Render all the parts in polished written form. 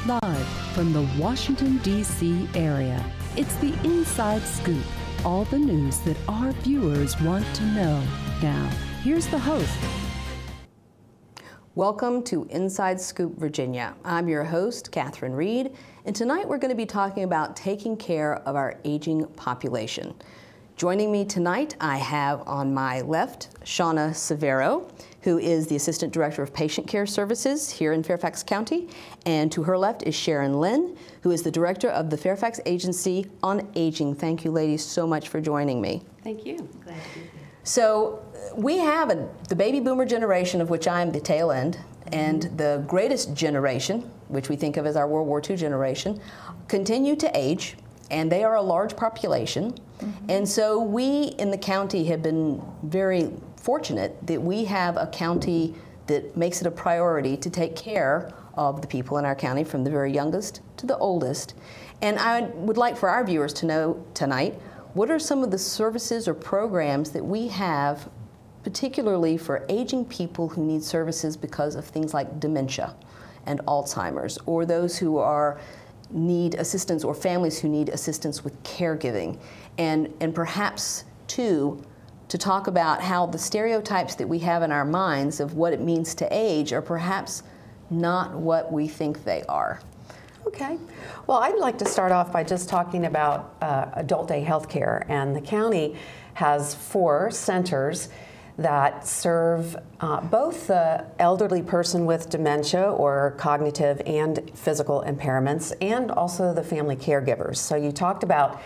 Live from the Washington, D.C. area, it's the Inside Scoop. All the news that our viewers want to know. Now, here's the host. Welcome to Inside Scoop, Virginia. I'm your host, Catherine Reed, and tonight we're going to be talking about taking care of our aging population. Joining me tonight, I have on my left, Shauna Severo, who is the Assistant Director of Patient Care Services here in Fairfax County. And to her left is Sharon Lynn, who is the Director of the Fairfax Agency on Aging. Thank you, ladies, so much for joining me. Thank you. Glad to be here. So we have the baby boomer generation, of which I'm the tail end, and the greatest generation, which we think of as our World War II generation, continue to age, and they are a large population. And so we in the county have been very fortunate that we have a county that makes it a priority to take care of the people in our county, from the very youngest to the oldest. And I would like for our viewers to know tonight, what are some of the services or programs that we have, particularly for aging people who need services because of things like dementia and Alzheimer's, or those who need assistance, or families who need assistance with caregiving, and perhaps too, to talk about how the stereotypes that we have in our minds of what it means to age are perhaps not what we think they are. Okay. Well, I'd like to start off by just talking about adult day health care. And the county has 4 centers that serve both the elderly person with dementia or cognitive and physical impairments, and also the family caregivers. So you talked about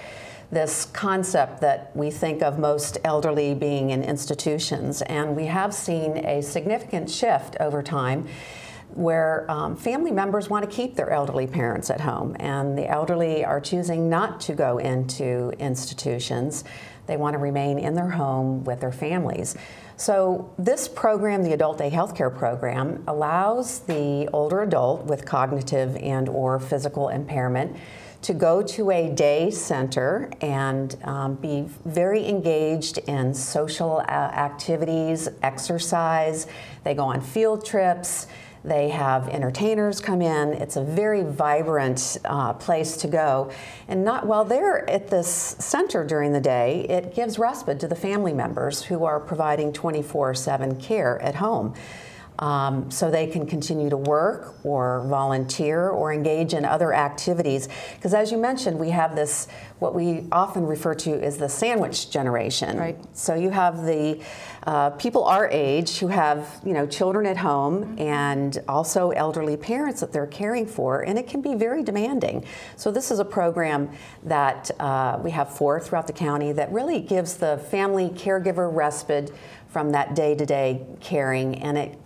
this concept that we think of most elderly being in institutions, and we have seen a significant shift over time where family members want to keep their elderly parents at home, and the elderly are choosing not to go into institutions. They want to remain in their home with their families. So this program, the Adult Day Healthcare Program, allows the older adult with cognitive and or physical impairment to go to a day center and be very engaged in social activities, exercise. They go on field trips. They have entertainers come in. It's a very vibrant place to go. And while they're at this center during the day, it gives respite to the family members who are providing 24/7 care at home. So they can continue to work or volunteer or engage in other activities. Because as you mentioned, we have this, what we often refer to as the sandwich generation. Right. So you have the people our age who have, children at home and also elderly parents that they're caring for, and it can be very demanding. So this is a program that we have 4 throughout the county that really gives the family caregiver respite from that day-to-day caring, and it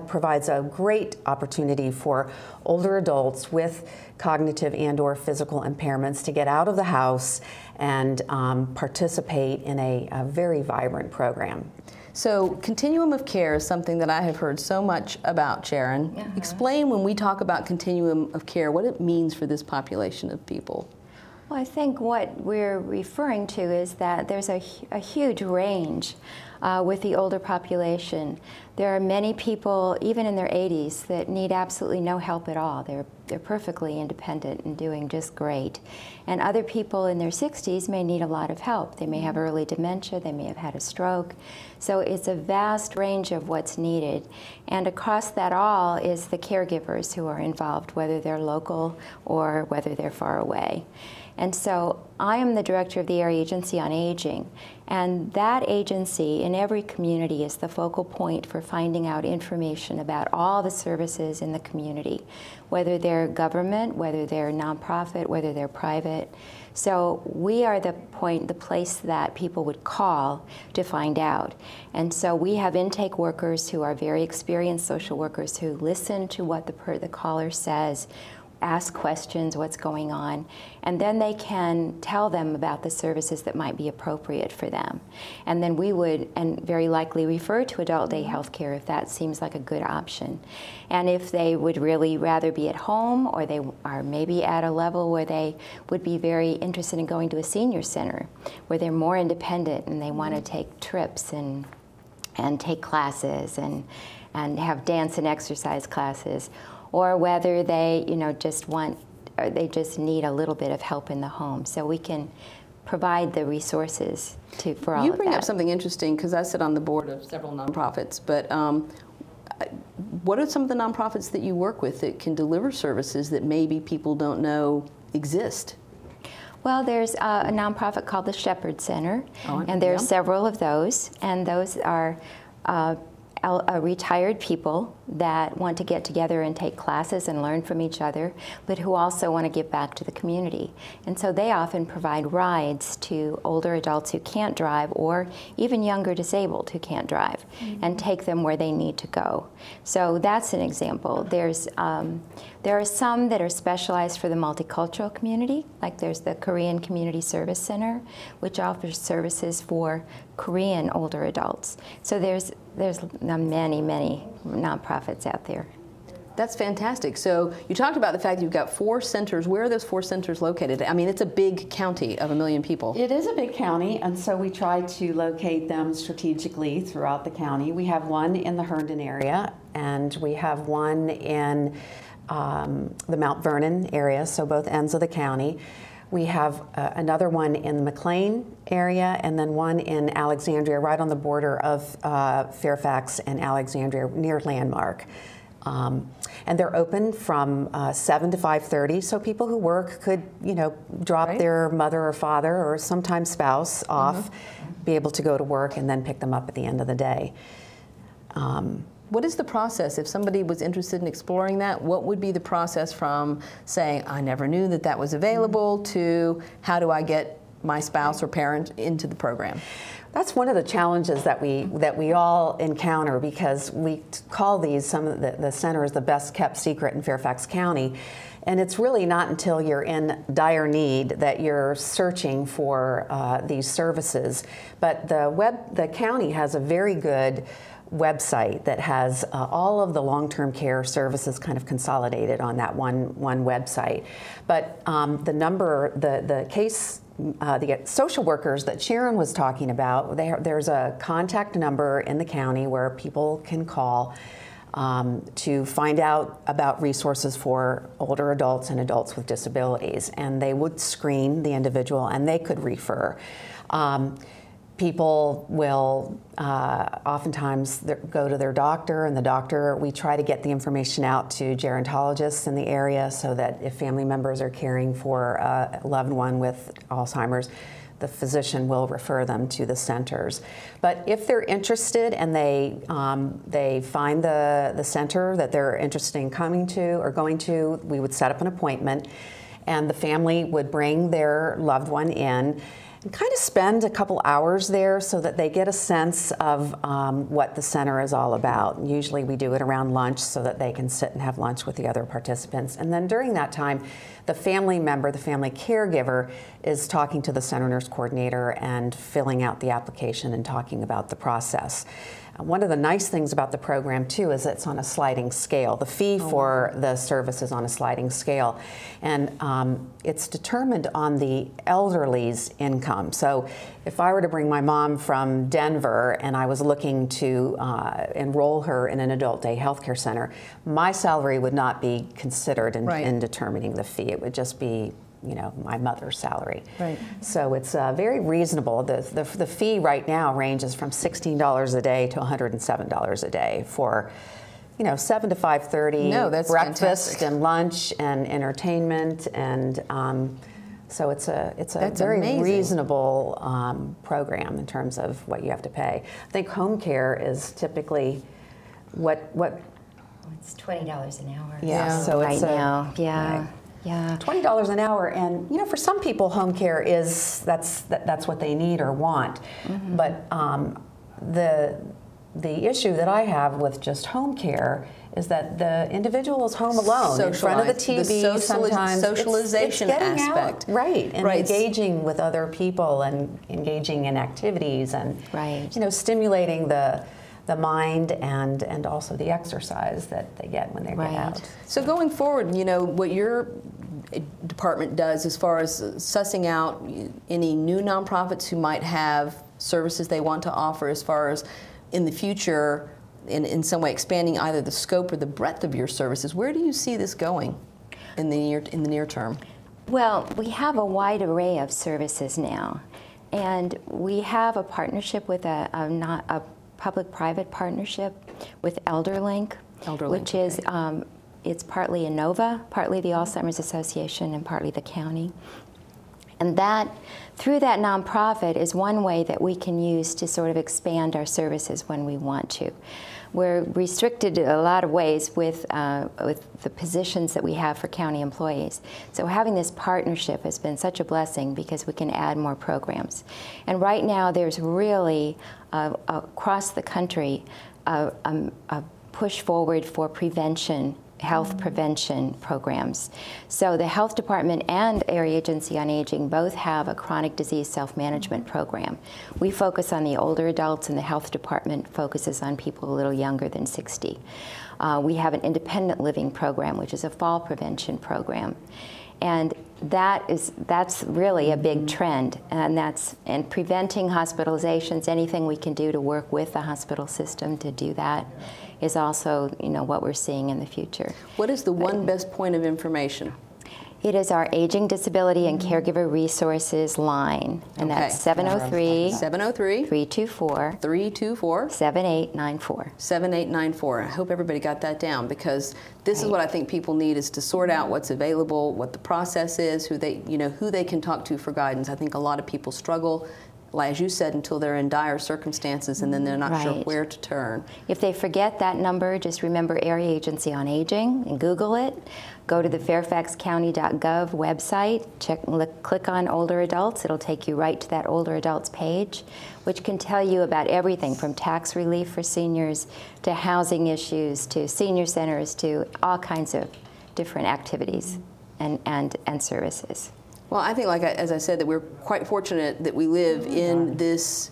provides a great opportunity for older adults with cognitive and or physical impairments to get out of the house and participate in a very vibrant program. So continuum of care is something that I have heard so much about, Sharon. Explain, when we talk about continuum of care, what it means for this population of people. Well, I think what we're referring to is that there's a huge range with the older population. There are many people, even in their 80s, that need absolutely no help at all. They're perfectly independent and doing just great. And other people in their 60s may need a lot of help. They may have early dementia, they may have had a stroke. So it's a vast range of what's needed. And across that all is the caregivers who are involved, whether they're local or whether they're far away. And so I am the director of the Area Agency on Aging, and that agency in every community is the focal point for finding out information about all the services in the community, whether they're government, whether they're nonprofit, whether they're private. So we are the place that people would call to find out. And so we have intake workers who are very experienced social workers who listen to what the caller says, ask questions, what's going on, and then they can tell them about the services that might be appropriate for them. And then we would, and very likely, refer to adult day health care if that seems like a good option. And if they would really rather be at home, or they are maybe at a level where they would be very interested in going to a senior center, where they're more independent and they want to take trips and take classes and have dance and exercise classes. or whether they, just want, or they just need a little bit of help in the home. So we can provide the resources for all of that. You bring up something interesting, because I sit on the board of several nonprofits, but what are some of the nonprofits that you work with that can deliver services that maybe people don't know exist? Well, there's a nonprofit called the Shepherd Center, and there are yeah. several of those, and those are retired people that want to get together and take classes and learn from each other, but who also want to give back to the community. And so they often provide rides to older adults who can't drive, or even younger disabled who can't drive, and take them where they need to go. So that's an example. There are some that are specialized for the multicultural community, like there's the Korean Community Service Center, which offers services for Korean older adults. So there's many, many nonprofits out there. That's fantastic. So you talked about the fact that you've got 4 centers. Where are those 4 centers located? I mean, it's a big county of 1 million people. It is a big county, and so we try to locate them strategically throughout the county. We have one in the Herndon area, and we have one in the Mount Vernon area, so both ends of the county. We have another one in the McLean area, and then one in Alexandria, right on the border of Fairfax and Alexandria, near Landmark. And they're open from 7 to 5:30, so people who work could, drop right. their mother or father or sometimes spouse off, be able to go to work and then pick them up at the end of the day. What is the process? If somebody was interested in exploring that, what would be the process from saying, I never knew that that was available, to how do I get my spouse or parent into the program? That's one of the challenges that we all encounter, because we call these, some of the centers, the best kept secret in Fairfax County. And it's really not until you're in dire need that you're searching for these services. But the county has a very good website that has all of the long-term care services kind of consolidated on that one website. But the social workers that Sharon was talking about, there's a contact number in the county where people can call to find out about resources for older adults and adults with disabilities, and they would screen the individual and they could refer. People will oftentimes go to their doctor, and we try to get the information out to gerontologists in the area, so that if family members are caring for a loved one with Alzheimer's, the physician will refer them to the centers. But if they're interested and they find the center that they're interested in coming to or going to, we would set up an appointment, and the family would bring their loved one in and kind of spend a couple hours there so that they get a sense of what the center is all about. Usually we do it around lunch so that they can sit and have lunch with the other participants. And then during that time, the family member, the family caregiver, is talking to the center nurse coordinator and filling out the application and talking about the process. One of the nice things about the program, too, is it's on a sliding scale. The fee for the service is on a sliding scale, and it's determined on the elderly's income. So if I were to bring my mom from Denver and I was looking to enroll her in an adult day healthcare center, my salary would not be considered in determining the fee. It would just be my mother's salary. Right. So it's very reasonable. The fee right now ranges from $16 a day to $107 a day for 7 to 5:30, breakfast fantastic. And lunch and entertainment, and so it's a That's very amazing. Reasonable program in terms of what you have to pay. I think home care is typically what It's $20 an hour. Yeah, so right it's now. Yeah. Right. Yeah. $20 an hour, and for some people, home care that's what they need or want. Mm-hmm. But the issue that I have with just home care is that the individual is home alone in front of the TV. Sometimes socialization it's getting aspect, out, right? And right. engaging with other people and engaging in activities and right. Stimulating the mind and also the exercise that they get when they get out. So going forward, what your department does as far as sussing out any new nonprofits who might have services they want to offer, as far as in the future, in some way expanding either the scope or the breadth of your services. Where do you see this going in the near term? Well, we have a wide array of services now, and we have a partnership with a public-private partnership with ElderLink, which is it's partly Inova, partly the Alzheimer's Association, and partly the county. And that, through that nonprofit, is one way that we can use to sort of expand our services when we want to. We're restricted in a lot of ways with the positions that we have for county employees. So having this partnership has been such a blessing because we can add more programs. And right now there's really, across the country, a push forward for prevention, health prevention programs. So the Health Department and Area Agency on Aging both have a chronic disease self-management program. We focus on the older adults, and the Health Department focuses on people a little younger than 60. We have an independent living program, which is a fall prevention program. And that's really a big trend, and preventing hospitalizations. Anything we can do to work with the hospital system to do that is also, what we're seeing in the future. What is the one best point of information? It is our Aging, Disability, and Caregiver Resources line, and that's 703-324-7894. 7894. I hope everybody got that down, because this is what I think people need, is to sort out what's available, what the process is, who they can talk to for guidance. I think a lot of people struggle, as you said, until they're in dire circumstances, and then they're not sure where to turn. If they forget that number, just remember Area Agency on Aging and Google it. Go to the fairfaxcounty.gov website, click on older adults. It'll take you right to that older adults page, which can tell you about everything from tax relief for seniors to housing issues to senior centers to all kinds of different activities and services. Well, I think, as I said, that we're quite fortunate that we live in this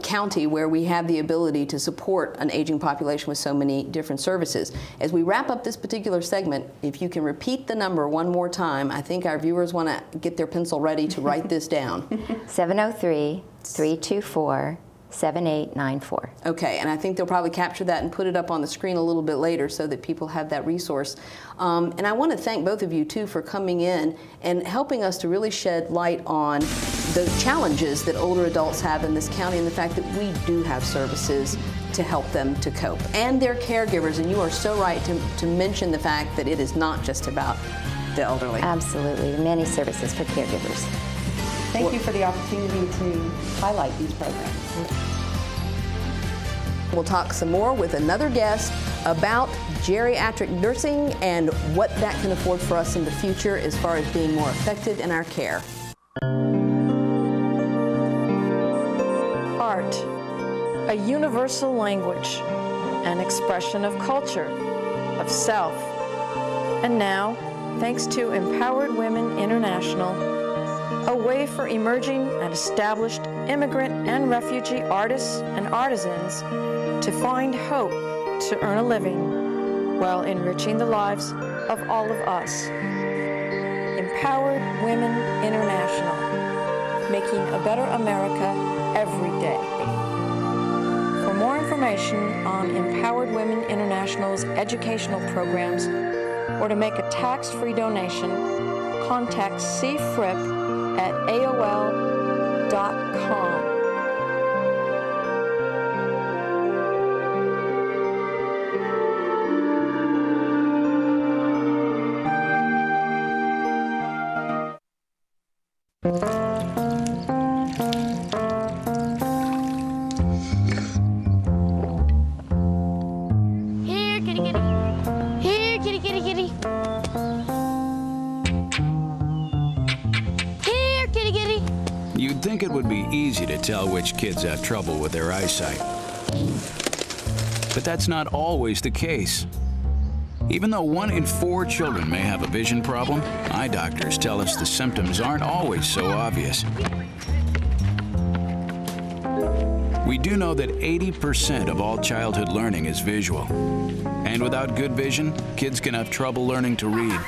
county where we have the ability to support an aging population with so many different services. As we wrap up this particular segment, if you can repeat the number one more time, I think our viewers want to get their pencil ready to write this down. 703-324-7894. Okay, and I think they'll probably capture that and put it up on the screen a little bit later so that people have that resource. And I want to thank both of you, too, for coming in and helping us to really shed light on the challenges that older adults have in this county, and the fact that we do have services to help them to cope. And their caregivers, and you are so right to mention the fact that it is not just about the elderly. Absolutely, many services for caregivers. Thank you for the opportunity to highlight these programs. We'll talk some more with another guest about geriatric nursing and what that can afford for us in the future as far as being more effective in our care. Art, a universal language, an expression of culture, of self. And now, thanks to Empowered Women International, a way for emerging and established immigrant and refugee artists and artisans to find hope to earn a living while enriching the lives of all of us. Empowered Women International, making a better America every day. For more information on Empowered Women International's educational programs, or to make a tax-free donation, contact cfripp@aol.com. Here, kitty, kitty. Here, kitty, kitty, kitty. Here, kitty, kitty. You'd think it would be easy to tell which kids have trouble with their eyesight. But that's not always the case. Even though 1 in 4 children may have a vision problem, eye doctors tell us the symptoms aren't always so obvious. We do know that 80% of all childhood learning is visual. And without good vision, kids can have trouble learning to read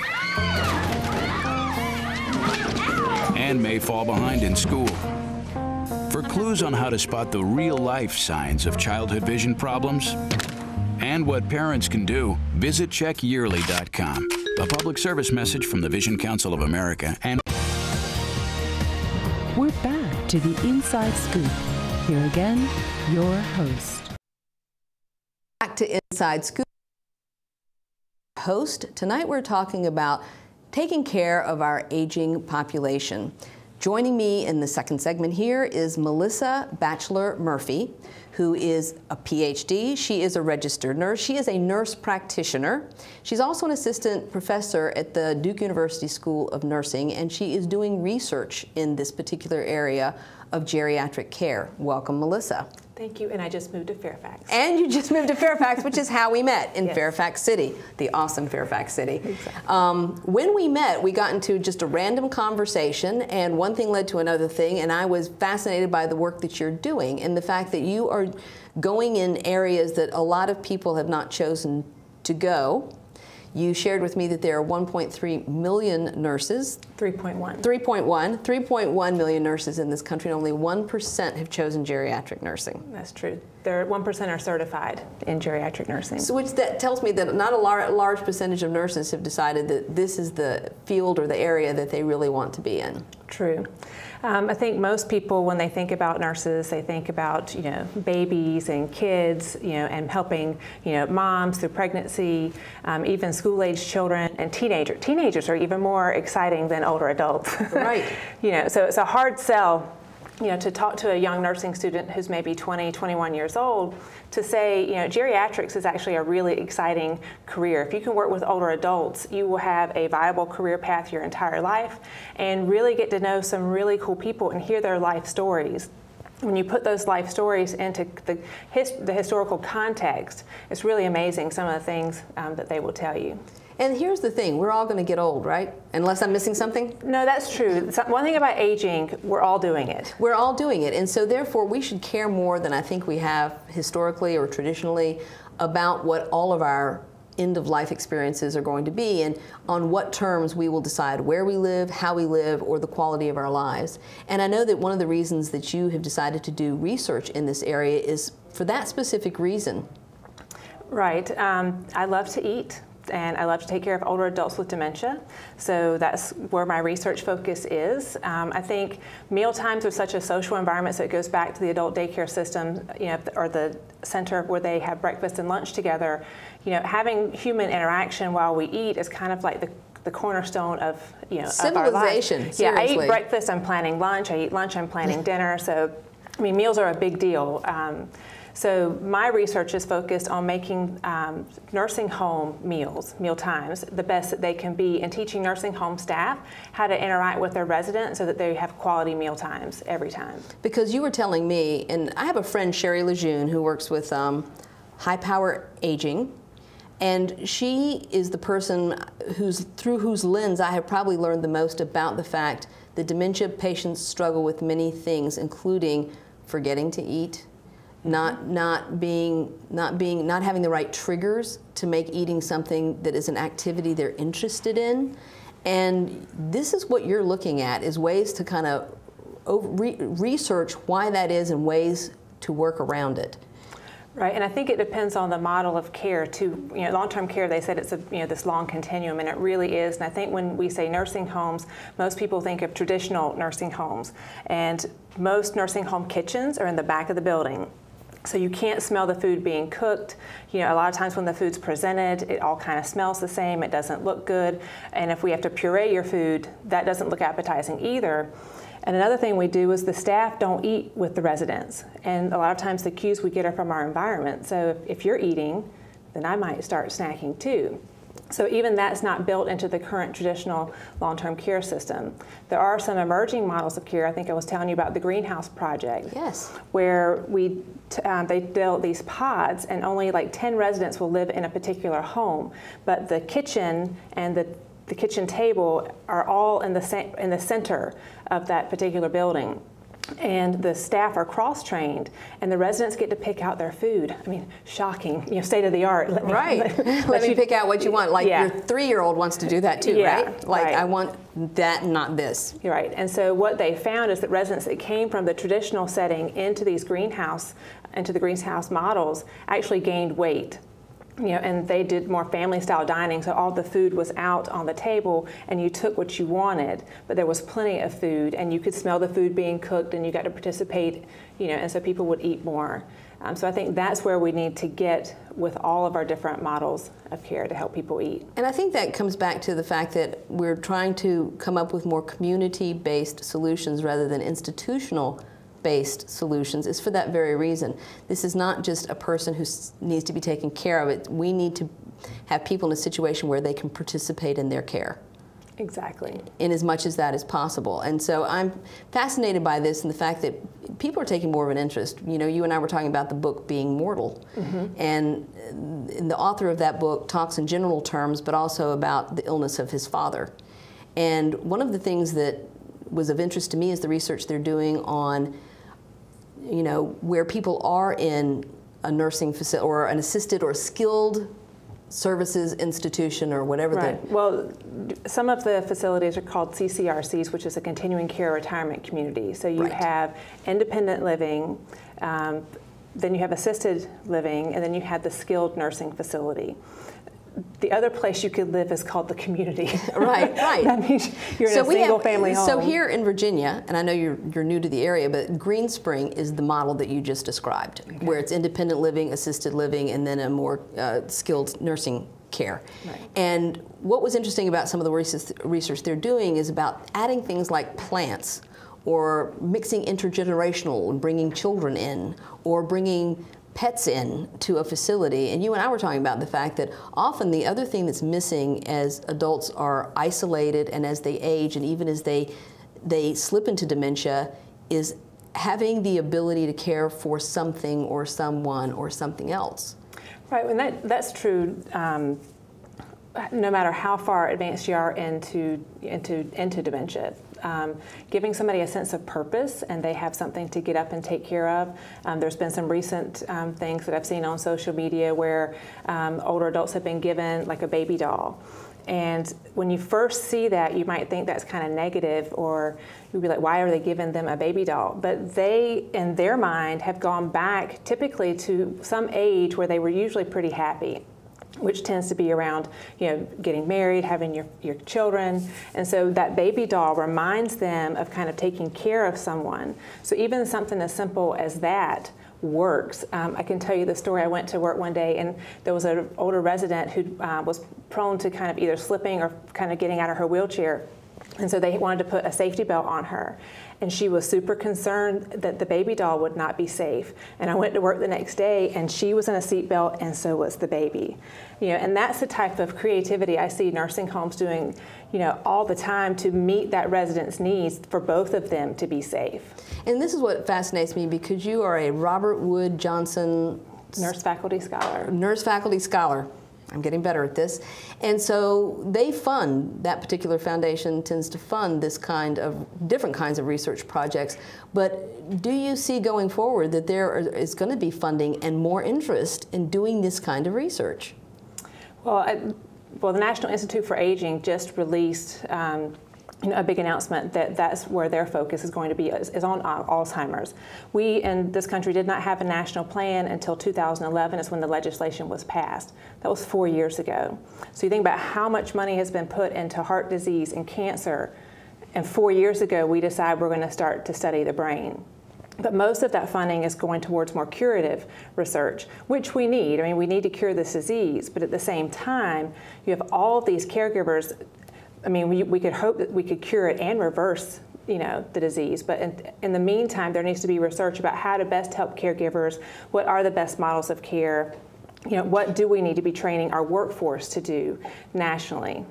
and may fall behind in school. For clues on how to spot the real-life signs of childhood vision problems and what parents can do, visit checkyearly.com. A public service message from the Vision Council of America and... We're back to the Inside Scoop. Here again, your host. Back to Inside Scoop. Host. Tonight we're talking about taking care of our aging population. Joining me in the second segment here is Melissa Batchelor-Murphy, who is a PhD. She is a registered nurse. She is a nurse practitioner. She's also an assistant professor at the Duke University School of Nursing, and she is doing research in this particular area of geriatric care. Welcome, Melissa. Thank you, and I just moved to Fairfax. And you just moved to Fairfax, which is how we met, in Yes. Fairfax City, the awesome Fairfax City. Exactly. When we met, we got into just a random conversation, and one thing led to another thing, and I was fascinated by the work that you're doing and the fact that you are going in areas that a lot of people have not chosen to go. You shared with me that there are 1.3 million nurses. 3.1. 3.1 million nurses in this country, and only 1% have chosen geriatric nursing. That's true. There 1% are certified in geriatric nursing. So which that tells me that not a large percentage of nurses have decided that this is the field or the area that they really want to be in. True. I think most people, when they think about nurses, they think about, babies and kids, and helping, moms through pregnancy, even school-age children and teenagers. Teenagers are even more exciting than older adults. Right. So it's a hard sell, to talk to a young nursing student who's maybe 20, 21 years old, to say, geriatrics is actually a really exciting career. If you can work with older adults, you will have a viable career path your entire life and really get to know some really cool people and hear their life stories. When you put those life stories into the historical context, it's really amazing some of the things that they will tell you. And here's the thing, we're all going to get old, right? Unless I'm missing something? No, that's true. One thing about aging, we're all doing it. We're all doing it, and so therefore we should care more than I think we have historically or traditionally about what all of our end-of-life experiences are going to be and on what terms we will decide where we live, how we live, or the quality of our lives. And I know that one of the reasons that you have decided to do research in this area is for that specific reason. Right. I love to eat. And I love to take care of older adults with dementia. So that's where my research focus is. I think meal times are such a social environment, so it goes back to the adult daycare system, or the center where they have breakfast and lunch together. Having human interaction while we eat is kind of like the cornerstone of, civilization, of our life. seriously. Yeah, I eat breakfast, I'm planning lunch. I eat lunch, I'm planning dinner. So, meals are a big deal. So my research is focused on making nursing home meal times, the best that they can be, and teaching nursing home staff how to interact with their residents so that they have quality meal times every time. Because you were telling me, and I have a friend, Sherry Lejeune, who works with High Power Aging, and she is the person through whose lens I have probably learned the most about the fact that dementia patients struggle with many things, including forgetting to eat, not having the right triggers to make eating something that is an activity they're interested in. And this is what you're looking at, is ways to kind of research why that is and ways to work around it. Right, and I think it depends on the model of care too. Long-term care, they said it's this long continuum, and it really is. And I think when we say nursing homes, most people think of traditional nursing homes, and most nursing home kitchens are in the back of the building. So you can't smell the food being cooked. A lot of times when the food's presented, it all kind of smells the same. It doesn't look good. And if we have to puree your food, that doesn't look appetizing either. And another thing we do is the staff don't eat with the residents. And a lot of times the cues we get are from our environment. So if you're eating, then I might start snacking too. So even that's not built into the current traditional long-term care system. There are some emerging models of care. I think I was telling you about the Greenhouse Project. Yes. Where they built these pods, and only like 10 residents will live in a particular home. But the kitchen and the kitchen table are all in the center of that particular building. and the staff are cross-trained, and the residents get to pick out their food. I mean, shocking, state of the art. Right. Let me pick out what you want. Like your 3-year-old wants to do that too, right? Like, I want that, not this. You're right. And so what they found is that residents that came from the traditional setting into the greenhouse models actually gained weight. And they did more family-style dining, so all the food was out on the table, and you took what you wanted, but there was plenty of food, and you could smell the food being cooked, and you got to participate, and so people would eat more. So I think that's where we need to get with all of our different models of care to help people eat. And I think that comes back to the fact that we're trying to come up with more community-based solutions rather than institutional-based solutions, is for that very reason. This is not just a person who needs to be taken care of. We need to have people in a situation where they can participate in their care. Exactly. In as much as that is possible. And so I'm fascinated by this and the fact that people are taking more of an interest. You and I were talking about the book being mortal. And the author of that book talks in general terms, but also about the illness of his father. And one of the things that was of interest to me is the research they're doing on where people are in a nursing facility or an assisted or skilled services institution or whatever. Right. Well, some of the facilities are called CCRCs, which is a continuing care retirement community. So you have independent living, then you have assisted living, and then you have the skilled nursing facility. The other place you could live is called the community. Right. That means you're in a single-family home. So here in Virginia, and I know you're new to the area, but Green Spring is the model that you just described, where it's independent living, assisted living, and then a more skilled nursing care. And what was interesting about some of the research they're doing is about adding things like plants, or mixing intergenerational and bringing children in, or bringing pets in to a facility. And you and I were talking about the fact that often the other thing that's missing as adults are isolated and as they age and even as they slip into dementia is having the ability to care for something or someone or something else. Right, and that's true no matter how far advanced you are into dementia. Giving somebody a sense of purpose and they have something to get up and take care of. There's been some recent things that I've seen on social media where older adults have been given like a baby doll. And when you first see that, you might think that's kind of negative, or you'd be like, why are they giving them a baby doll? But they, in their mind, have gone back typically to some age where they were usually pretty happy, which tends to be around, getting married, having your children. And so that baby doll reminds them of kind of taking care of someone. So even something as simple as that works. I can tell you the story. I went to work one day and there was an older resident who was prone to kind of either slipping or kind of getting out of her wheelchair. And so they wanted to put a safety belt on her. And she was super concerned that the baby doll would not be safe. And I went to work the next day and she was in a seatbelt and so was the baby. And that's the type of creativity I see nursing homes doing, all the time to meet that resident's needs for both of them to be safe. And this is what fascinates me, because you are a Robert Wood Johnson Nurse Faculty Scholar. Nurse Faculty Scholar. I'm getting better at this. And so they fund, that particular foundation tends to fund this kind of, different kinds of research projects. But do you see going forward that there is going to be funding and more interest in doing this kind of research? Well, the National Institute for Aging just released a big announcement that that's where their focus is going to be, is on Alzheimer's. We in this country did not have a national plan until 2011 is when the legislation was passed. That was 4 years ago. So you think about how much money has been put into heart disease and cancer, and 4 years ago we decided we're going to start to study the brain. But most of that funding is going towards more curative research, which we need. I mean, we need to cure this disease, but at the same time, you have all of these caregivers. I mean, we could hope that we could cure it and reverse, the disease. But in the meantime, there needs to be research about how to best help caregivers. What are the best models of care? What do we need to be training our workforce to do nationally?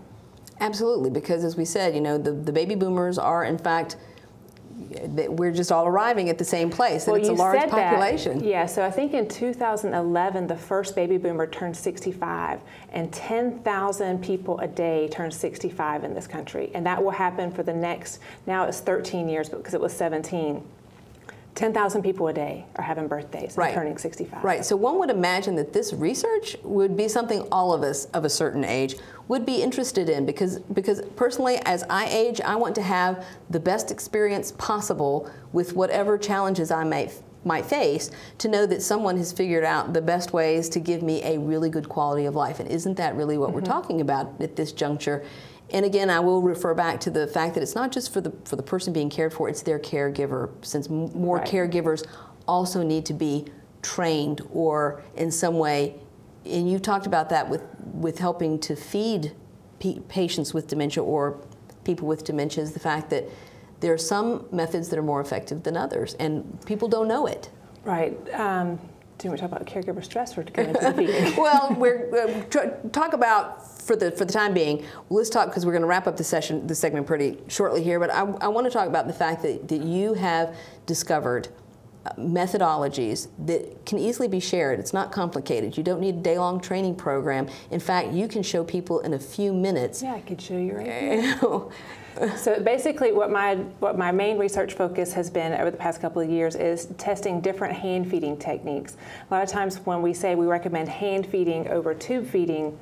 Absolutely, because as we said, the baby boomers are, in fact, we're just all arriving at the same place, and it's a large population. Yeah, so I think in 2011, the first baby boomer turned 65, and 10,000 people a day turned 65 in this country. And that will happen for the next, now it's 13 years, because it was 17. 10,000 people a day are having birthdays and turning 65. Right, so one would imagine that this research would be something all of us of a certain age would be interested in, because personally, as I age, I want to have the best experience possible with whatever challenges I might face, to know that someone has figured out the best ways to give me a really good quality of life. And isn't that really what we're talking about at this juncture? And again, I will refer back to the fact that it's not just for the person being cared for, it's their caregiver, since more caregivers also need to be trained or in some way, and you talked about that with helping to feed patients with dementia or people with dementia, is the fact that there are some methods that are more effective than others, and people don't know it. Right. Do we talk about caregiver stress or to go into the feeding? Well, we're talk about for the time being. Let's talk, because we're going to wrap up the segment pretty shortly here. But I want to talk about the fact that you have discovered methodologies that can easily be shared. It's not complicated. You don't need a day-long training program. In fact, you can show people in a few minutes. Yeah, I could show you right here. So basically what my main research focus has been over the past couple of years is testing different hand feeding techniques. A lot of times when we say we recommend hand feeding over tube feeding,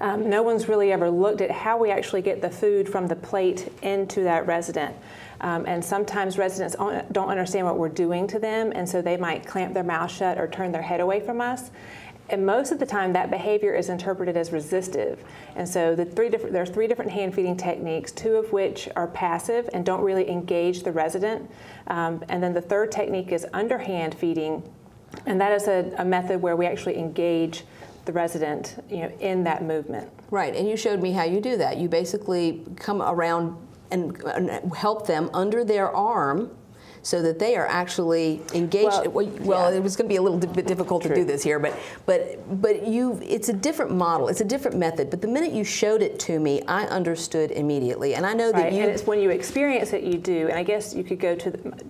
no one's really ever looked at how we actually get the food from the plate into that resident. And sometimes residents don't understand what we're doing to them, and so they might clamp their mouth shut or turn their head away from us. And most of the time, that behavior is interpreted as resistive. And so there are three different hand feeding techniques, two of which are passive and don't really engage the resident. And then the third technique is underhand feeding, and that is a method where we actually engage the resident, in that movement. Right, and you showed me how you do that. You basically come around and help them under their arm, so that they are actually engaged. Well, it was going to be a little bit difficult to do this here, but it's a different model, it's a different method. But the minute you showed it to me, I understood immediately, and I know that and it's when you experience it, you do. And I guess you could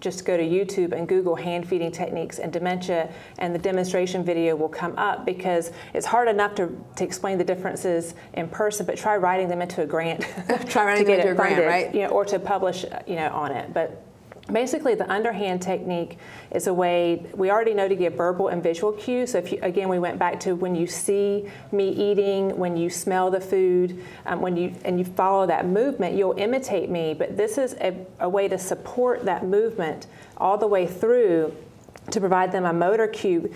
just go to YouTube and Google hand feeding techniques and dementia, and the demonstration video will come up, because it's hard enough to explain the differences in person, but try writing them into a grant. Try writing them into a grant, right? Or to publish, on it, but. Basically, the underhand technique is a way we already know to give verbal and visual cues. So again, we went back to when you see me eating, when you smell the food, and you follow that movement, you'll imitate me. But this is a way to support that movement all the way through to provide them a motor cue.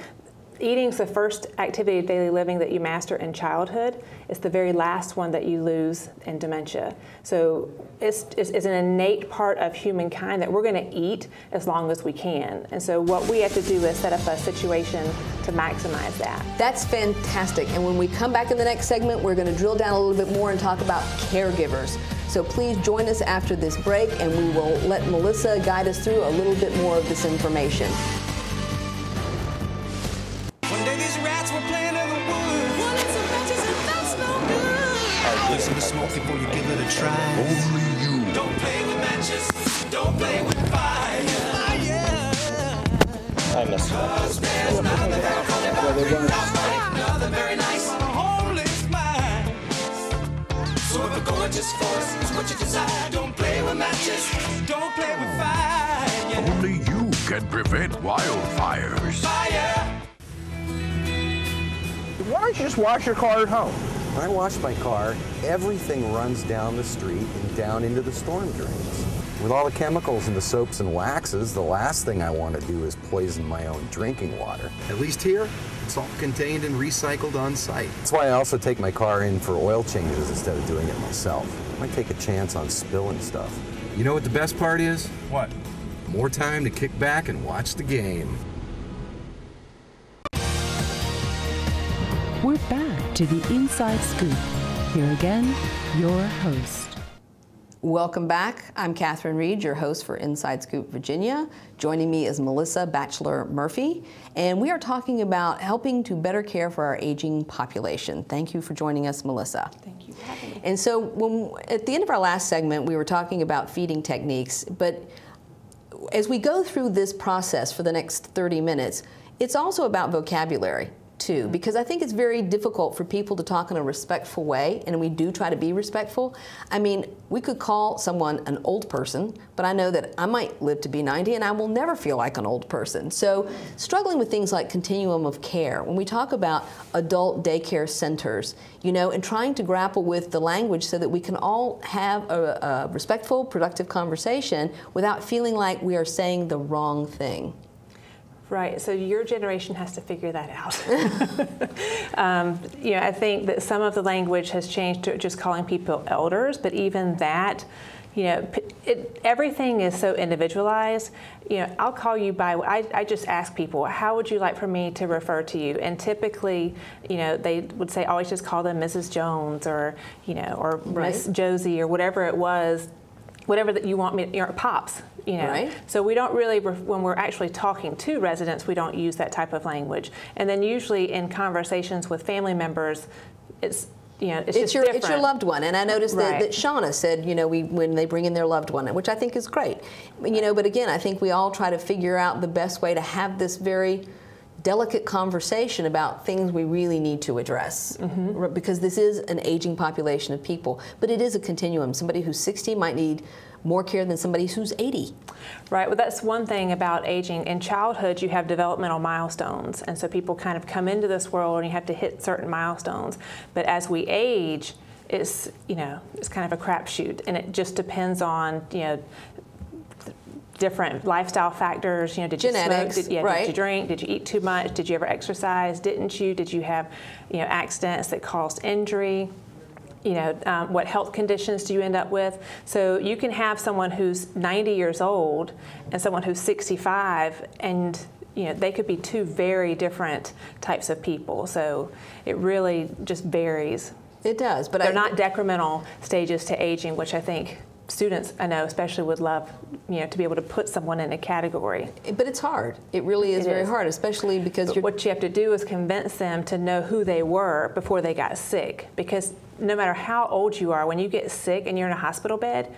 Eating's the first activity of daily living that you master in childhood. It's the very last one that you lose in dementia. So it's an innate part of humankind that we're going to eat as long as we can. And so what we have to do is set up a situation to maximize that. That's fantastic. And when we come back in the next segment, we're going to drill down a little bit more and talk about caregivers. So please join us after this break, and we will let Melissa guide us through a little bit more of this information. Listen to smoke before you give it a try. Only you. Don't play with matches. Don't play with fire. I missed another very nice homeless mind. So if a gorgeous force is what you desire, don't play with matches. Don't play with fire. Only you can prevent wildfires. Fire. Why don't you just wash your car at home? When I wash my car, everything runs down the street and down into the storm drains. With all the chemicals in the soaps and waxes, the last thing I want to do is poison my own drinking water. At least here, it's all contained and recycled on site. That's why I also take my car in for oil changes instead of doing it myself. I might take a chance on spilling stuff. You know what the best part is? What? More time to kick back and watch the game. We're back to the Inside Scoop. Here again, your host. Welcome back. I'm Catherine Reed, your host for Inside Scoop Virginia. Joining me is Melissa Batchelor-Murphy, and we are talking about helping to better care for our aging population. Thank you for joining us, Melissa. Thank you for having me. And so at the end of our last segment, we were talking about feeding techniques, but as we go through this process for the next 30 minutes, it's also about vocabulary. too, because I think it's very difficult for people to talk in a respectful way, and we do try to be respectful. I mean, we could call someone an old person, but I know that I might live to be 90 and I will never feel like an old person. So struggling with things like continuum of care, when we talk about adult daycare centers, you know, and trying to grapple with the language so that we can all have a respectful, productive conversation without feeling like we are saying the wrong thing. Right, so your generation has to figure that out. You know, I think that some of the language has changed to just calling people elders, but even that, you know, everything is so individualized. You know, I'll call you by, I just ask people, how would you like for me to refer to you? And typically, you know, they would say, always just call them Mrs. Jones or, you know, or Miss Josie or whatever it was, whatever that you want me, you know, Pops. You know, right. So we don't really, when we're actually talking to residents, we don't use that type of language. And then usually in conversations with family members, it's, you know, it's just different. It's your loved one. And I noticed that Shauna said, you know, when they bring in their loved one, which I think is great. You know, but again, I think we all try to figure out the best way to have this very delicate conversation about things we really need to address, because this is an aging population of people, but it is a continuum. Somebody who's 60 might need more care than somebody who's 80. Right, well that's one thing about aging. In childhood you have developmental milestones, and so people kind of come into this world and you have to hit certain milestones. But as we age, it's, you know, it's kind of a crapshoot, and it just depends on, you know, different lifestyle factors. You know, did you smoke? Did you drink? Did you eat too much? Did you ever exercise? Didn't you? Did you have, you know, accidents that caused injury? You know, what health conditions do you end up with? So you can have someone who's 90 years old and someone who's 65, and you know, they could be two very different types of people. So it really just varies. It does, but they're not decremental stages to aging, which I think students, I know especially, would love, you know, to be able to put someone in a category. But it's hard. It really is very hard, especially because what you have to do is convince them to know who they were before they got sick. Because no matter how old you are, when you get sick and you're in a hospital bed,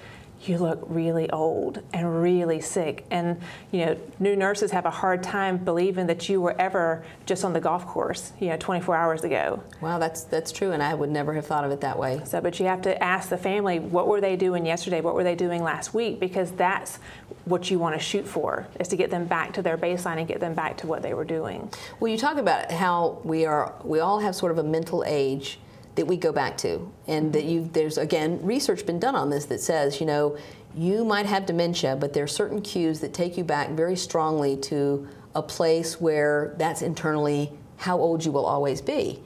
you look really old and really sick. And you know, new nurses have a hard time believing that you were ever just on the golf course, you know, 24 hours ago. Wow, that's true, and I would never have thought of it that way. So, but you have to ask the family, what were they doing yesterday? What were they doing last week? Because that's what you want to shoot for, is to get them back to their baseline and get them back to what they were doing. Well, you talk about how we all have sort of a mental age that we go back to, and that there's again research been done on this that says, you know, you might have dementia, but there are certain cues that take you back very strongly to a place where that's internally how old you will always be.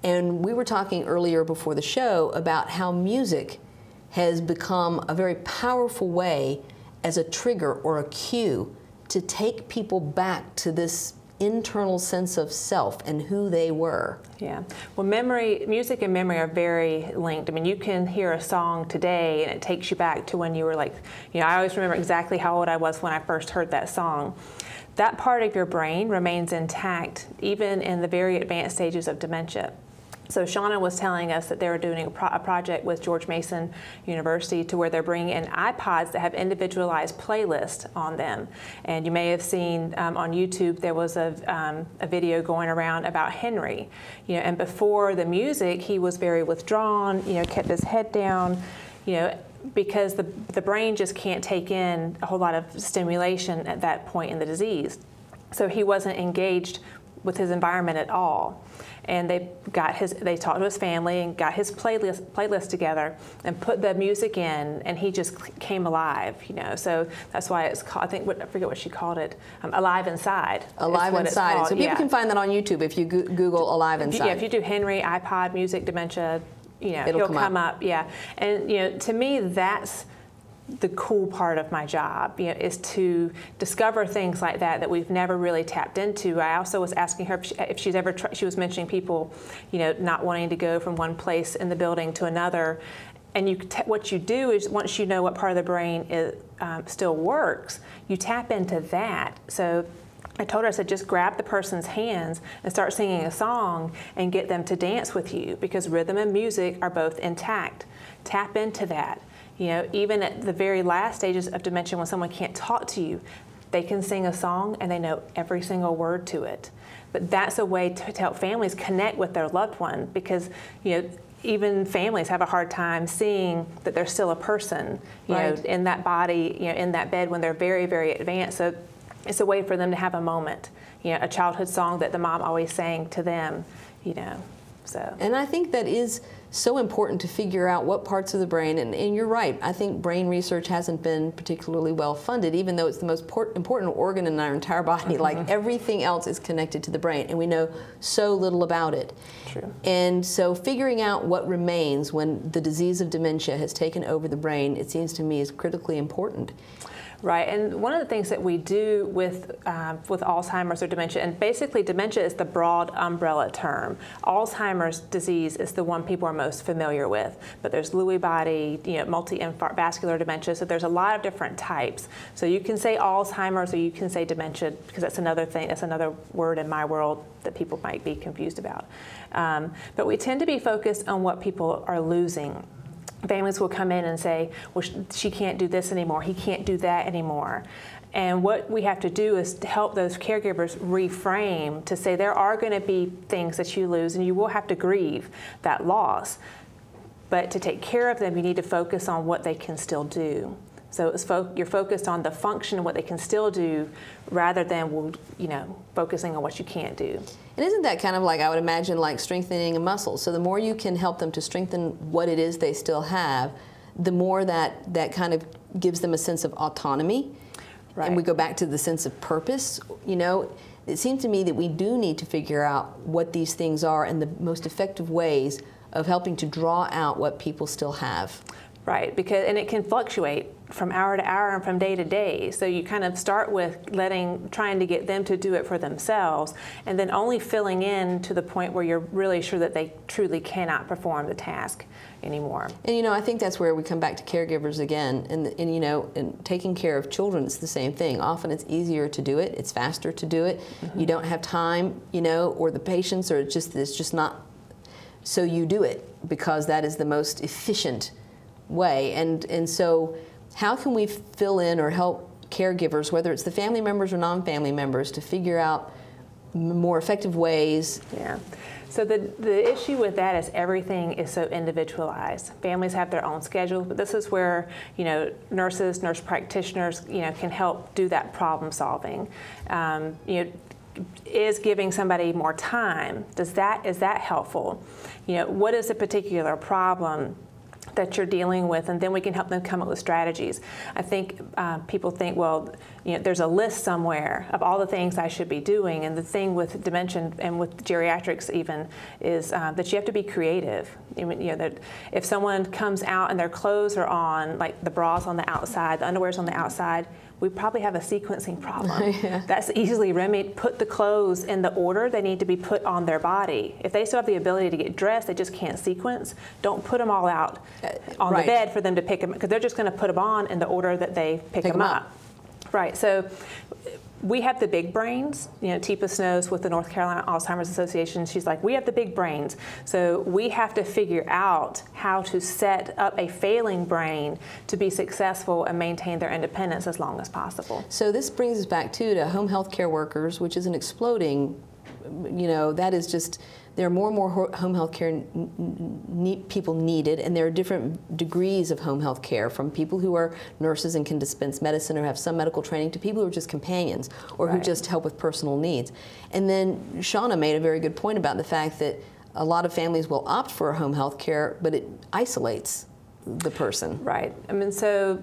And we were talking earlier before the show about how music has become a very powerful way as a trigger or a cue to take people back to this internal sense of self and who they were. Yeah. Well, music and memory are very linked. I mean, you can hear a song today and it takes you back to when you were like, you know, I always remember exactly how old I was when I first heard that song. That part of your brain remains intact even in the very advanced stages of dementia. So Shauna was telling us that they were doing a project with George Mason University to where they're bringing in iPods that have individualized playlists on them. And you may have seen on YouTube there was a video going around about Henry. You know, and before the music he was very withdrawn. You know, kept his head down. You know, because the brain just can't take in a whole lot of stimulation at that point in the disease. So he wasn't engaged with his environment at all. And they talked to his family and got his playlist together and put the music in, and he just came alive, you know. So that's why it's called, I forget what she called it, Alive Inside. Alive Inside. So people can find that on YouTube if you Google Alive Inside. Yeah, if you do Henry, iPod, music, dementia, you know, he'll come up. Yeah, and you know, to me that's the cool part of my job, you know, is to discover things like that we've never really tapped into. I also was asking her if she's ever she was mentioning people, you know, not wanting to go from one place in the building to another. And what you do is, once you know what part of the brain still works, you tap into that. So I told her, I said, just grab the person's hands and start singing a song and get them to dance with you, because rhythm and music are both intact. Tap into that. You know, even at the very last stages of dementia, when someone can't talk to you, they can sing a song and they know every single word to it. But that's a way to help families connect with their loved one, because even families have a hard time seeing that they're still a person, in that body, in that bed when they're very, very advanced. So it's a way for them to have a moment, a childhood song that the mom always sang to them, so. And I think that is so important to figure out what parts of the brain, and you're right, I think brain research hasn't been particularly well funded, even though it's the most important organ in our entire body. Like everything else is connected to the brain, and we know so little about it. True. And so figuring out what remains when the disease of dementia has taken over the brain, it seems to me, is critically important. Right, and one of the things that we do with Alzheimer's or dementia, and basically dementia is the broad umbrella term. Alzheimer's disease is the one people are most familiar with, but there's Lewy body, multi-infarct vascular dementia, so there's a lot of different types. So you can say Alzheimer's or you can say dementia, because that's another thing, that's another word in my world that people might be confused about. But we tend to be focused on what people are losing. Families will come in and say, well, she can't do this anymore, he can't do that anymore. And what we have to do is to help those caregivers reframe to say there are going to be things that you lose and you will have to grieve that loss. But to take care of them, you need to focus on what they can still do. So you're focused on the function and what they can still do rather than, focusing on what you can't do. And isn't that kind of like, I would imagine, like strengthening a muscle? So the more you can help them to strengthen what it is they still have, the more that kind of gives them a sense of autonomy. Right. And we go back to the sense of purpose. It seems to me that we do need to figure out what these things are and the most effective ways of helping to draw out what people still have. Right, and it can fluctuate from hour to hour and from day to day. So you kind of start with trying to get them to do it for themselves, and then only filling in to the point where you're really sure that they truly cannot perform the task anymore. And I think that's where we come back to caregivers again, and taking care of children, it's the same thing. Often it's easier to do it, it's faster to do it. You don't have time, or the patience, or it's just not. So you do it because that is the most efficient way. And so how can we fill in or help caregivers, whether it's the family members or non-family members, to figure out more effective ways? Yeah. So the issue with that is everything is so individualized. Families have their own schedules, but this is where nurses, nurse practitioners can help do that problem solving. Is giving somebody more time, is that helpful? What is a particular problem that you're dealing with, and then we can help them come up with strategies. I think people think, well, there's a list somewhere of all the things I should be doing, and the thing with dementia and with geriatrics even is that you have to be creative. That if someone comes out and their clothes are on, like the bra's on the outside, the underwear's on the outside, we probably have a sequencing problem. Yeah. That's easily remedied. Put the clothes in the order they need to be put on their body. If they still have the ability to get dressed, they just can't sequence. Don't put them all out on the bed for them to pick them, because they're just going to put them on in the order that they pick them up. Right. So we have the big brains. Teepa Snow's with the North Carolina Alzheimer's Association. She's like, we have the big brains. So we have to figure out how to set up a failing brain to be successful and maintain their independence as long as possible. So this brings us back to home health care workers, which is an exploding, that is just, there are more and more home health care people needed, and there are different degrees of home health care, from people who are nurses and can dispense medicine or have some medical training to people who are just companions or who just help with personal needs. And then Shauna made a very good point about the fact that a lot of families will opt for home health care, but it isolates the person. Right. So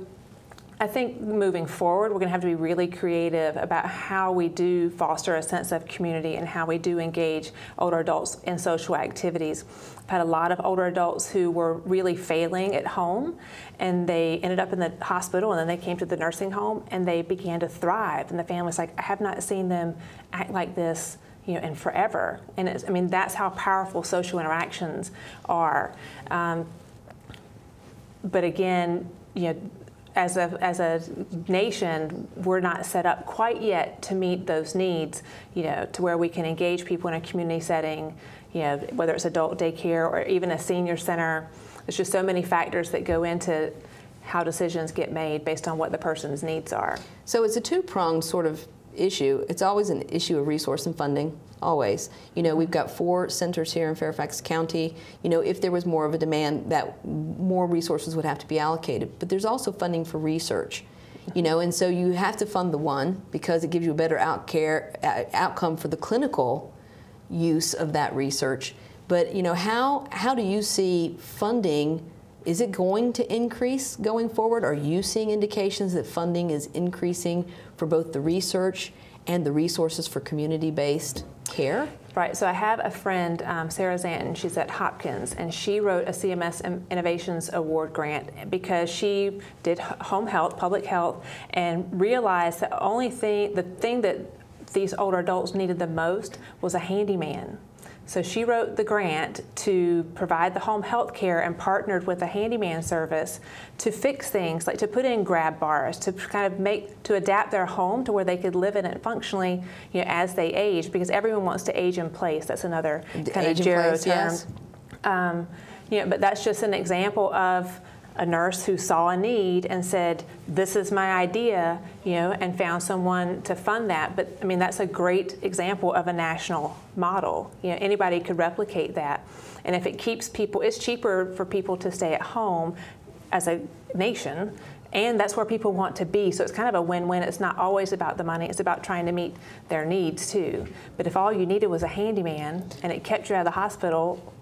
I think moving forward, we're going to have to be really creative about how we do foster a sense of community and how we do engage older adults in social activities. I've had a lot of older adults who were really failing at home, and they ended up in the hospital, and then they came to the nursing home, and they began to thrive. And the family's like, I have not seen them act like this in forever. And that's how powerful social interactions are. But again, as a nation, we're not set up quite yet to meet those needs, to where we can engage people in a community setting, whether it's adult daycare or even a senior center. There's just so many factors that go into how decisions get made based on what the person's needs are. So it's a two-pronged sort of issue, it's always an issue of resource and funding, always. You know, we've got 4 centers here in Fairfax County. You know, if there was more of a demand, that more resources would have to be allocated. But there's also funding for research. You know, and so you have to fund the one because it gives you a better outcome for the clinical use of that research. But, you know, how do you see funding? Is it going to increase going forward? Are you seeing indications that funding is increasing for both the research and the resources for community-based care? Right, so I have a friend, Sarah Zanton, she's at Hopkins, and she wrote a CMS Innovations Award grant because she did home health, public health, and realized that the thing that these older adults needed the most was a handyman. So she wrote the grant to provide the home health care and partnered with a handyman service to fix things, like to put in grab bars, to kind of to adapt their home to where they could live in it functionally, you know, as they age, because everyone wants to age in place. That's another kind of Gero term. Yes. You know, but that's just an example of a nurse who saw a need and said, this is my idea, you know, and found someone to fund that. But I mean, that's a great example of a national model. You know, anybody could replicate that. And if it keeps people, it's cheaper for people to stay at home as a nation, and that's where people want to be. So it's kind of a win-win. It's not always about the money, it's about trying to meet their needs too. But if all you needed was a handyman and it kept you out of the hospital,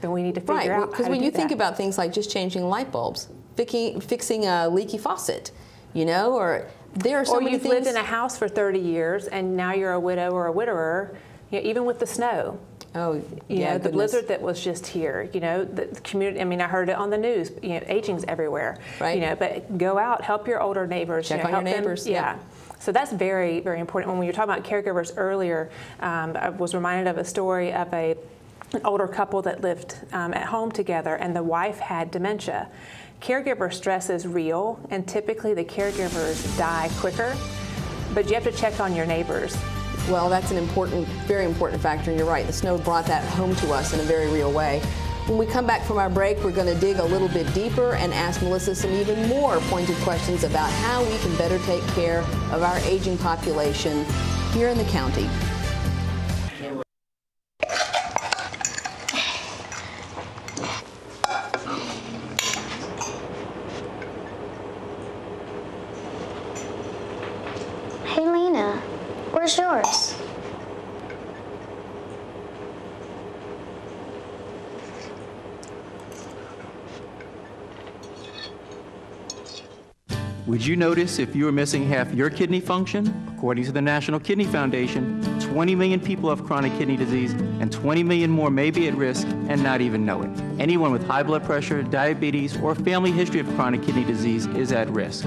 then we need to figure out because when you think about things like just changing light bulbs, fixing a leaky faucet, you know, or there are so many things. Or you've lived in a house for 30 years and now you're a widow or a widower, you know, even with the snow. Oh, you know, the blizzard that was just here, you know, the community, I mean, I heard it on the news, you know, aging's everywhere. Right. You know, but go out, help your older neighbors. Check on your neighbors. Them. Yeah. So that's very, very important. When you were talking about caregivers earlier, I was reminded of a story of an older couple that lived at home together, and the wife had dementia. Caregiver stress is real, and typically the caregivers die quicker, but you have to check on your neighbors. Well, that's an important, very important factor, and you're right. The snow brought that home to us in a very real way. When we come back from our break, we're going to dig a little bit deeper and ask Melissa some even more pointed questions about how we can better take care of our aging population here in the county. Hey, Lena, where's yours? Would you notice if you were missing half your kidney function? According to the National Kidney Foundation, 20 million people have chronic kidney disease, and 20 million more may be at risk and not even know it. Anyone with high blood pressure, diabetes, or family history of chronic kidney disease is at risk.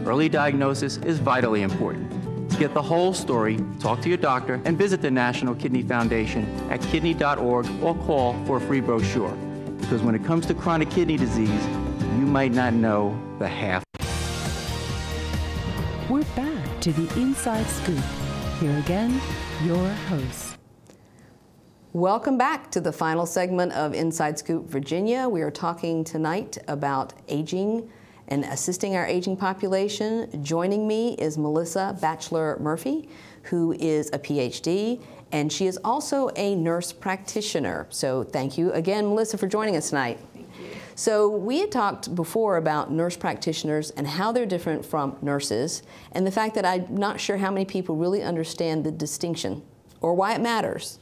Early diagnosis is vitally important. To get the whole story, talk to your doctor and visit the National Kidney Foundation at kidney.org or call for a free brochure. Because when it comes to chronic kidney disease, you might not know the half. We're back to the Inside Scoop. Here again, your hosts. Welcome back to the final segment of Inside Scoop Virginia. We are talking tonight about aging and assisting our aging population. Joining me is Melissa Batchelor-Murphy, who is a PhD, and she is also a nurse practitioner. So thank you again, Melissa, for joining us tonight. So we had talked before about nurse practitioners and how they're different from nurses, and the fact that I'm not sure how many people really understand the distinction or why it matters.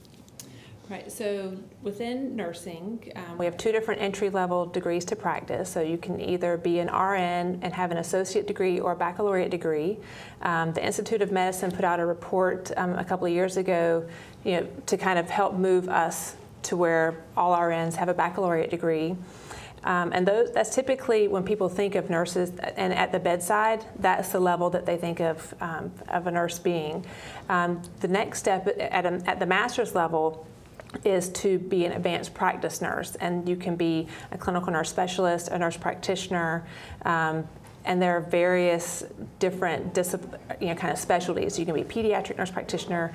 Right, so within nursing, we have 2 different entry-level degrees to practice. So you can either be an RN and have an associate degree or a baccalaureate degree. The Institute of Medicine put out a report a couple of years ago, you know, to kind of help move us to where all RNs have a baccalaureate degree. And that's typically when people think of nurses, and at the bedside, that's the level that they think of a nurse being. The next step at the master's level is to be an advanced practice nurse, and you can be a clinical nurse specialist, a nurse practitioner, and there are various different kind of specialties. You can be a pediatric nurse practitioner.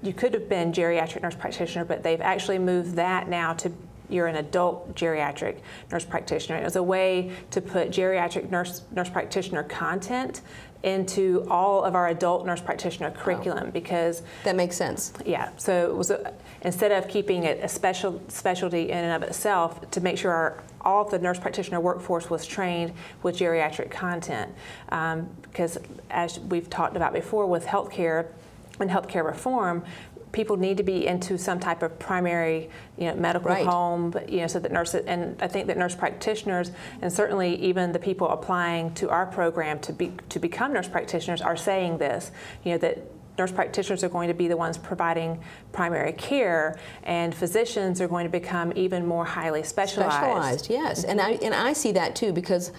You could have been geriatric nurse practitioner, but they've actually moved that now to you're an adult geriatric nurse practitioner. It was a way to put geriatric nurse practitioner content into all of our adult nurse practitioner curriculum because that makes sense. Yeah, so it was instead of keeping it a specialty in and of itself, to make sure all of the nurse practitioner workforce was trained with geriatric content, because as we've talked about before with healthcare and healthcare reform, people need to be into some type of primary, medical home, so that nurses, and I think that nurse practitioners, and certainly even the people applying to our program to become nurse practitioners are saying this, that nurse practitioners are going to be the ones providing primary care, and physicians are going to become even more highly specialized. Yes, and I see that too, because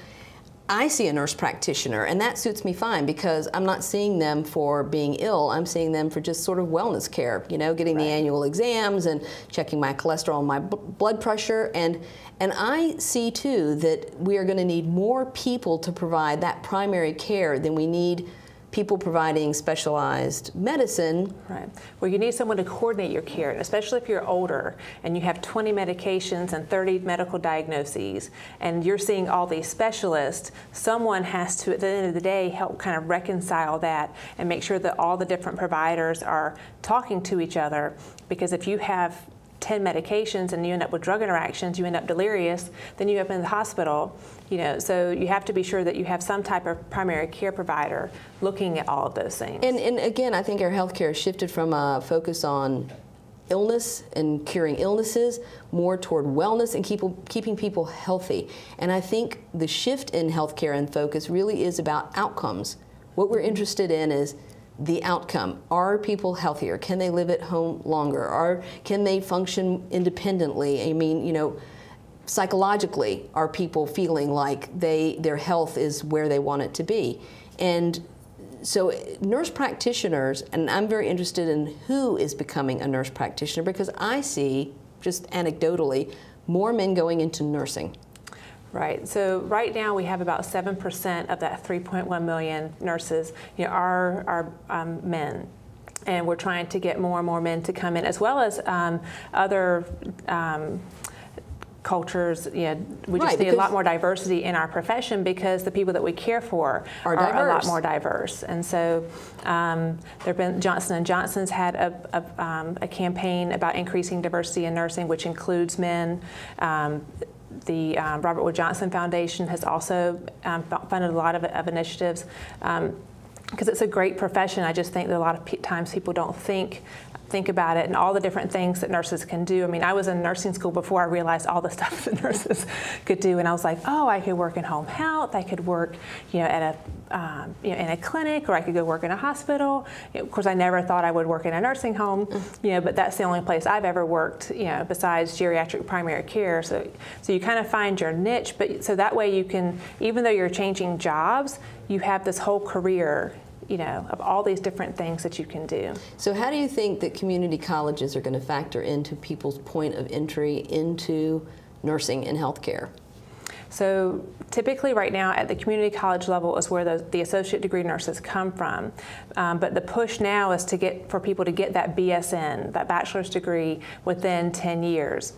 I see a nurse practitioner, and that suits me fine because I'm not seeing them for being ill. I'm seeing them for just sort of wellness care, getting the annual exams and checking my cholesterol and my blood pressure. And I see too that we are going to need more people to provide that primary care than we need people providing specialized medicine. Right. Well, you need someone to coordinate your care, and especially if you're older and you have 20 medications and 30 medical diagnoses, and you're seeing all these specialists, someone has to, at the end of the day, help kind of reconcile that and make sure that all the different providers are talking to each other, because if you have 10 medications and you end up with drug interactions, you end up delirious, then you end up in the hospital. So you have to be sure that you have some type of primary care provider looking at all of those things. And again, I think our healthcare shifted from a focus on illness and curing illnesses more toward wellness and keeping people healthy. And I think the shift in healthcare and focus really is about outcomes. What we're interested in is the outcome. Are people healthier? Can they live at home longer? Can they function independently? I mean, psychologically, are people feeling like their health is where they want it to be? And so nurse practitioners, and I'm very interested in who is becoming a nurse practitioner, because I see, just anecdotally, more men going into nursing. Right. So right now we have about 7% of that 3.1 million nurses, are men, and we're trying to get more and more men to come in, as well as other cultures. We just need a lot more diversity in our profession, because the people that we care for are a lot more diverse. And so there've been Johnson & Johnson's had a campaign about increasing diversity in nursing, which includes men. The Robert Wood Johnson Foundation has also funded a lot of initiatives, because it's a great profession. I just think that a lot of times people don't think about it and all the different things that nurses can do. I mean, I was in nursing school before I realized all the stuff that nurses could do, and I was like, oh, I could work in home health, I could work, at in a clinic, or I could go work in a hospital. Of course, I never thought I would work in a nursing home, but that's the only place I've ever worked, besides geriatric primary care. So you kind of find your niche, but so that way you can, even though you're changing jobs, you have this whole career, of all these different things that you can do. So how do you think that community colleges are going to factor into people's point of entry into nursing and healthcare? So typically right now at the community college level is where the associate degree nurses come from. But the push now is for people to get that BSN, that bachelor's degree, within 10 years.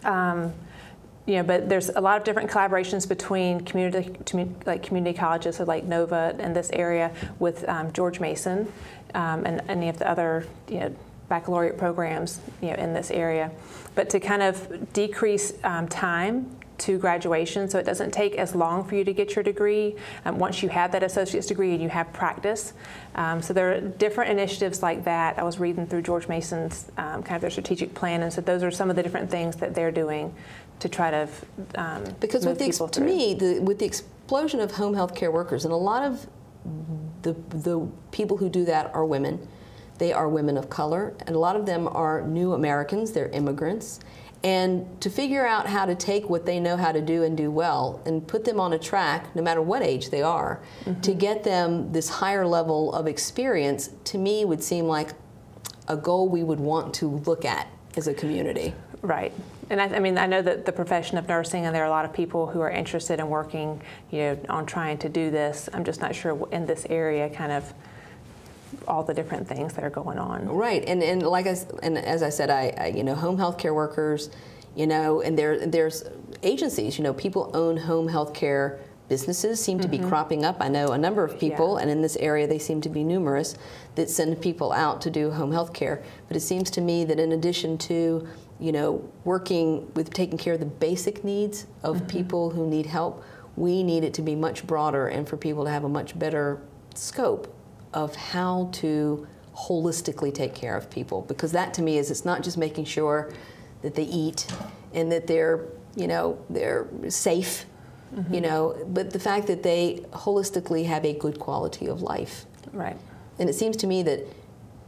But there's a lot of different collaborations between community colleges, so like Nova in this area, with George Mason and any of the other baccalaureate programs in this area. But to kind of decrease time to graduation, so it doesn't take as long for you to get your degree once you have that associate's degree and you have practice. So there are different initiatives like that. I was reading through George Mason's kind of their strategic plan, and so those are some of the different things that they're doing to try to because with the explosion of home health care workers, and a lot of the people who do that are women. They are women of color, and a lot of them are new Americans. They're immigrants. And to figure out how to take what they know how to do and do well and put them on a track, no matter what age they are, to get them this higher level of experience, to me would seem like a goal we would want to look at as a community. Right. And I mean, I know that the profession of nursing, and there are a lot of people who are interested in working, on trying to do this. I'm just not sure in this area kind of all the different things that are going on. Right, and as I said, I home health care workers, and there's agencies, people own home health care businesses seem to be cropping up. I know a number of people, and in this area they seem to be numerous, that send people out to do home health care. But it seems to me that in addition to, you know, working with taking care of the basic needs of people who need help, we need it to be much broader and for people to have a much better scope of how to holistically take care of people. Because that to me is, it's not just making sure that they eat and that they're, you know, they're safe, you know, but the fact that they holistically have a good quality of life. Right. And it seems to me that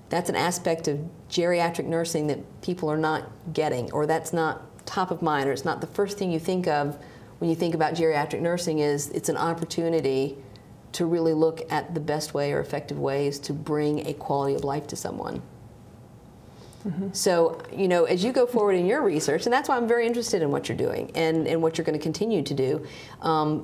that's an aspect of geriatric nursing that people are not getting, or that's not top of mind, or it's not the first thing you think of when you think about geriatric nursing. Is it's an opportunity to really look at the best way or effective ways to bring a quality of life to someone. So, you know, as you go forward in your research, and that's why I'm very interested in what you're doing and what you're going to continue to do,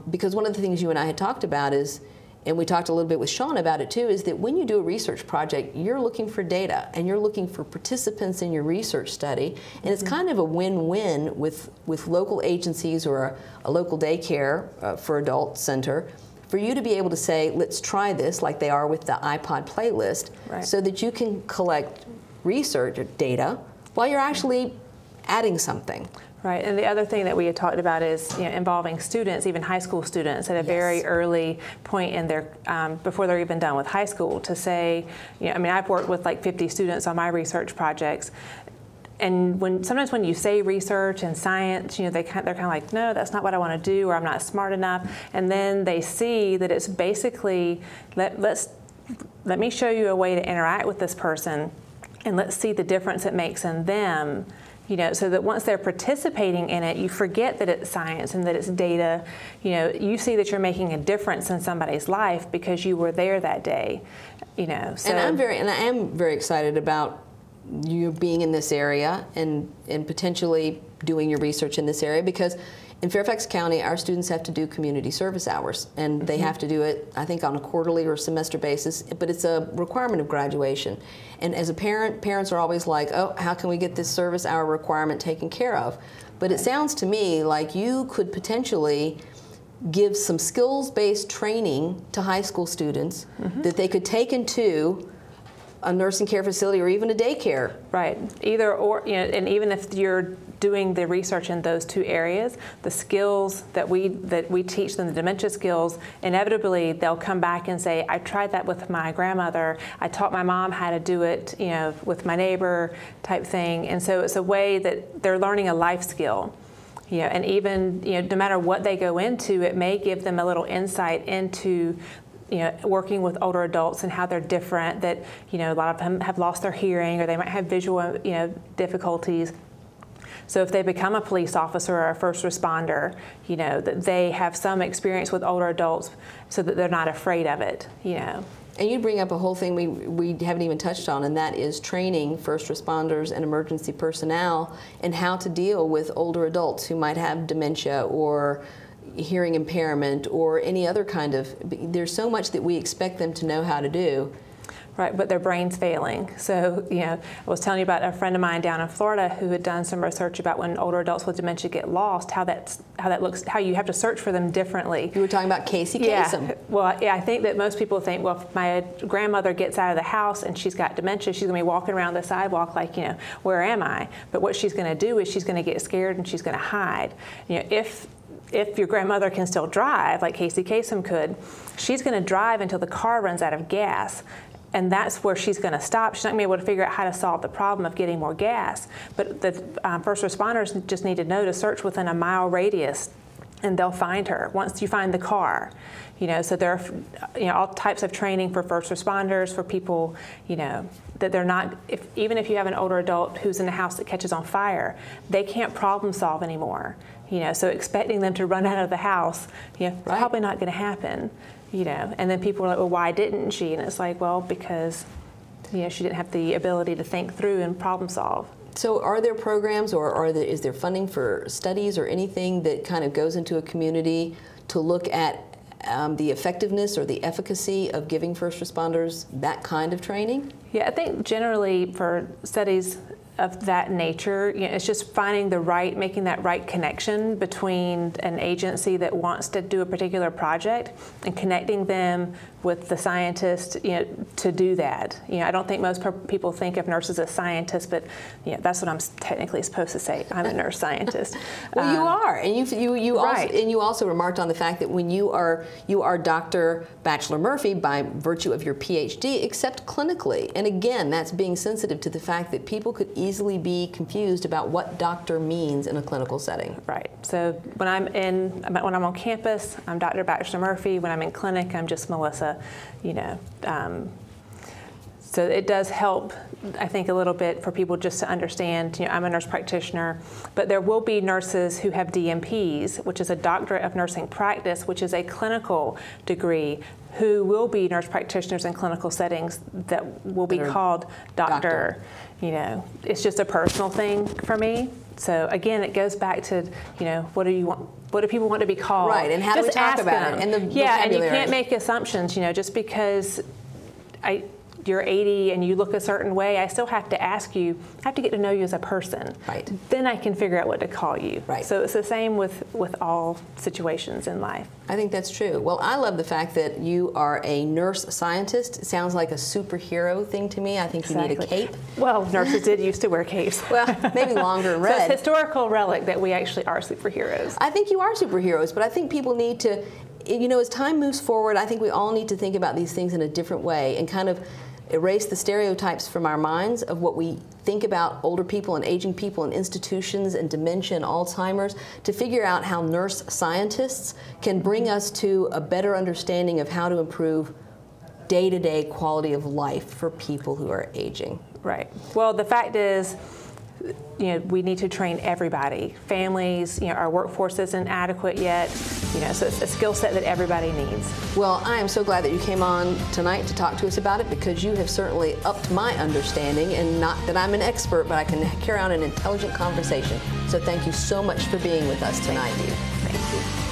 because one of the things you and I had talked about is, and we talked a little bit with Shauna about it too, is that when you do a research project, you're looking for data and you're looking for participants in your research study, and it's kind of a win-win with local agencies or a local daycare for adult center, for you to be able to say, let's try this, like they are with the iPod playlist, so that you can collect research data while you're actually adding something. Right, and the other thing that we had talked about is, you know, involving students, even high school students, at a very early point in their, before they're even done with high school, to say, you know, I mean, I've worked with like 50 students on my research projects, and sometimes when you say research and science, you know, they're kind of like, no, that's not what I want to do, or I'm not smart enough, and then they see that it's basically, let me show you a way to interact with this person, and let's see the difference it makes in them. You know, so that once they're participating in it, you forget that it's science and that it's data. You know, you see that you're making a difference in somebody's life because you were there that day. You know, so. And I am very excited about you being in this area and potentially doing your research in this area, because in Fairfax County, our students have to do community service hours, and they have to do it, I think, on a quarterly or semester basis, but it's a requirement of graduation. And as a parent, parents are always like, oh, how can we get this service hour requirement taken care of? But it sounds to me like you could potentially give some skills-based training to high school students that they could take into a nursing care facility or even a daycare. Right, either or, you know, and even if you're doing the research in those two areas, the skills that we teach them, the dementia skills, inevitably they'll come back and say, I tried that with my grandmother, I taught my mom how to do it, you know, with my neighbor type thing. And so it's a way that they're learning a life skill. You know, and even, you know, no matter what they go into, it may give them a little insight into, you know, working with older adults and how they're different, that, you know, a lot of them have lost their hearing, or they might have visual, you know, difficulties. So if they become a police officer or a first responder, you know, that they have some experience with older adults so that they're not afraid of it, you know. And you bring up a whole thing we haven't even touched on, and that is training first responders and emergency personnel and how to deal with older adults who might have dementia or hearing impairment or any other kind of, there's so much that we expect them to know how to do. Right, but their brain's failing. So, you know, I was telling you about a friend of mine down in Florida who had done some research about when older adults with dementia get lost, how that looks, how you have to search for them differently. You were talking about Casey Kasem. Yeah. Well, yeah, I think that most people think, well, if my grandmother gets out of the house and she's got dementia, she's going to be walking around the sidewalk like, you know, where am I? But what she's going to do is she's going to get scared and she's going to hide. You know, if your grandmother can still drive, like Casey Kasem could, she's going to drive until the car runs out of gas. And that's where she's going to stop. She's not going to be able to figure out how to solve the problem of getting more gas. But the first responders just need to know to search within a mile radius, and they'll find her once you find the car. You know, so there are, you know, all types of training for first responders, for people, you know, that they're not, even if you have an older adult who's in a house that catches on fire, they can't problem solve anymore. You know, so expecting them to run out of the house, you know, probably not going to happen. You know, and then people are like, well, why didn't she? And it's like, well, because, you know, she didn't have the ability to think through and problem solve. So are there programs, or is there funding for studies or anything that kind of goes into a community to look at the effectiveness or the efficacy of giving first responders that kind of training? Yeah, I think generally for studies of that nature, it's just finding making that right connection between an agency that wants to do a particular project and connecting them with the scientist, to do that. I don't think most people think of nurses as scientists, but that's what I'm technically supposed to say. I'm a nurse scientist. Well, you are, and you also remarked on the fact that when you are Dr. Batchelor-Murphy by virtue of your PhD, except clinically. And again, that's being sensitive to the fact that people could easily be confused about what doctor means in a clinical setting. Right. So when I'm on campus, I'm Dr. Batchelor-Murphy. When I'm in clinic, I'm just Melissa. So it does help, I think, a little bit for people just to understand, I'm a nurse practitioner, but there will be nurses who have DNPs, which is a Doctorate of Nursing Practice, which is a clinical degree, who will be nurse practitioners in clinical settings that will be called doctor. It's just a personal thing for me. So again, it goes back to, what do you want? What do people want to be called? Right, and how do we talk about it? And the and you can't make assumptions, just because you're 80 and you look a certain way, I still have to ask you, I have to get to know you as a person. Right. Then I can figure out what to call you. Right. So it's the same with all situations in life. I think that's true. Well, I love the fact that you are a nurse scientist. It sounds like a superhero thing to me. I think you need a cape. Well, nurses did used to wear capes. Well, maybe longer and red. So it's historical relic that we actually are superheroes. I think you are superheroes, but I think people need to, as time moves forward, I think we all need to think about these things in a different way and kind of erase the stereotypes from our minds of what we think about older people and aging people and institutions and dementia and Alzheimer's, to figure out how nurse scientists can bring us to a better understanding of how to improve day-to-day quality of life for people who are aging. Right. Well, the fact is, we need to train everybody. Families, our workforce isn't adequate yet, so it's a skill set that everybody needs. Well, I am so glad that you came on tonight to talk to us about it, because you have certainly upped my understanding, and not that I'm an expert, but I can carry on an intelligent conversation. So thank you so much for being with us tonight. Thank you.